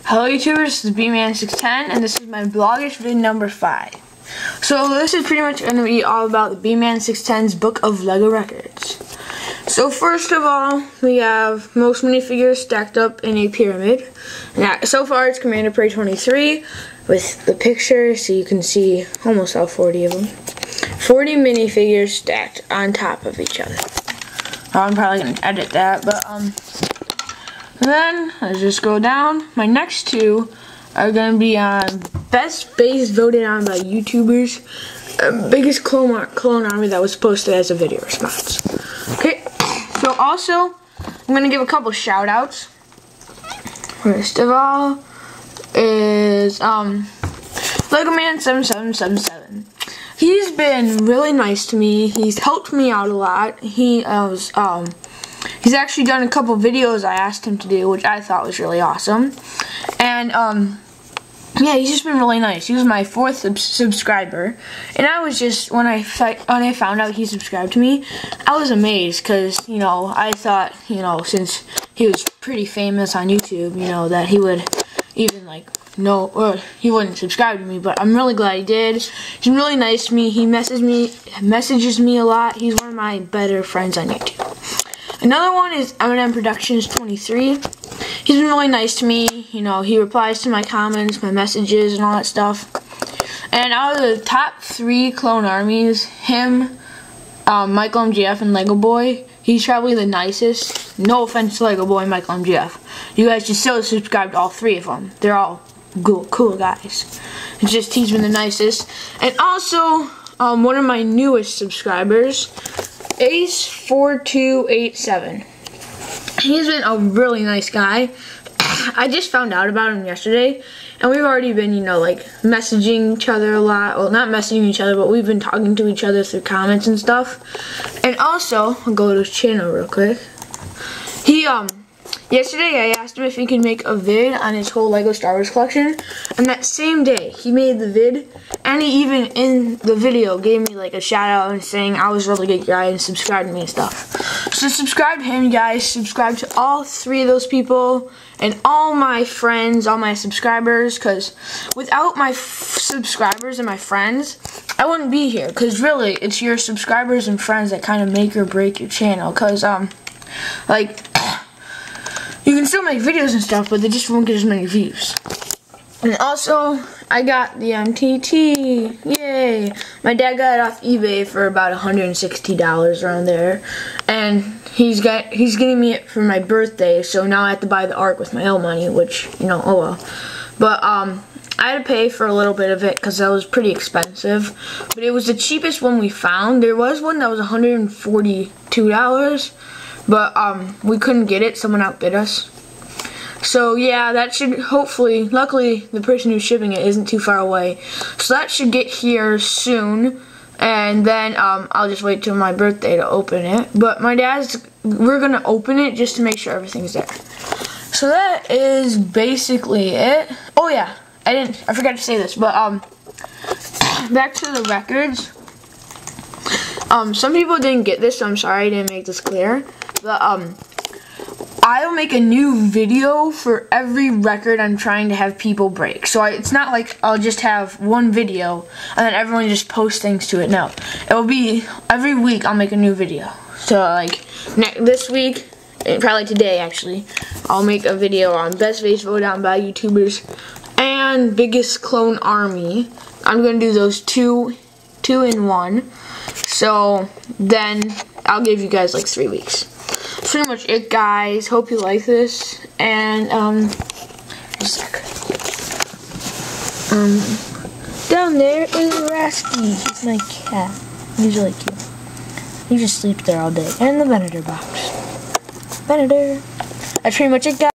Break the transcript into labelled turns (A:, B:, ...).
A: Hello YouTubers, this is BMan610 and this is my Vlogish vid number 5. So this is pretty much going to be all about the BMan610's book of LEGO records. So first of all, we have most minifigures stacked up in a pyramid. Now, so far it's Commander Prey 23 with the picture, so you can see almost all 40 of them. 40 minifigures stacked on top of each other. I'm probably going to edit that, but then let's just go down. My next two are going to be on best base voted on by YouTubers. Biggest clone army that was posted as a video response. Okay, so also I'm going to give a couple shout outs. First of all is LegoMan7777. He's been really nice to me. He's helped me out a lot. He's actually done a couple videos I asked him to do, which I thought was really awesome. And yeah, he's just been really nice. He was my 4th subscriber, and I was just when I found out he subscribed to me, I was amazed because I thought since he was pretty famous on YouTube, that he would even know, or he wouldn't subscribe to me, but I'm really glad he did. He's really nice to me. He messages me a lot. He's one of my better friends on YouTube. Another one is M&M Productions 23. He's been really nice to me. He replies to my comments, my messages, and all that stuff. And out of the top 3 clone armies, him, Michael MGF, and Lego Boy, he's probably the nicest. No offense to Lego Boy and Michael MGF. You guys should still subscribe to all 3 of them. They're all cool guys. It's just he's been the nicest. And also, one of my newest subscribers, Ace4287. He's been a really nice guy. I just found out about him yesterday, and we've already been, messaging each other a lot. Well, not messaging each other, but we've been talking to each other through comments and stuff. And also, I'll go to his channel real quick. Yesterday I asked him if he could make a vid on his whole LEGO Star Wars collection, and that same day he made the vid, and he even in the video gave me a shout out and saying I was a really good guy and subscribed to me and stuff. So subscribe to him, you guys. Subscribe to all 3 of those people and all my friends, all my subscribers, because without my subscribers and my friends, I wouldn't be here, because really it's your subscribers and friends that kind of make or break your channel, because you can still make videos and stuff, but they just won't get as many views. And also, I got the MTT. Yay! My dad got it off eBay for about $160 around there. And he's getting me it for my birthday, so now I have to buy the ARC with my own money, which, oh well. But, I had to pay for a little bit of it because that was pretty expensive. But it was the cheapest one we found. There was one that was $142. But we couldn't get it. Someone outbid us. So yeah, that should hopefully, luckily the person who's shipping it isn't too far away. So that should get here soon. And then I'll just wait till my birthday to open it. But we're gonna open it just to make sure everything's there. So that is basically it. Oh yeah, I forgot to say this, but back to the records. Some people didn't get this, so I'm sorry I didn't make this clear. But I'll make a new video for every record I'm trying to have people break. So it's not like I'll just have one video and then everyone just posts things to it. No, it will be every week I'll make a new video. So this week, probably today actually, I'll make a video on best base voted on by YouTubers and biggest clone army. I'm gonna do those two in one. So then I'll give you guys 3 weeks. That's pretty much it, guys. Hope you like this. And just a sec. Down there is Rasky. He's my cat. He's really cute. He just sleeps there all day. And the Venator box. Venator. That's pretty much it, guys.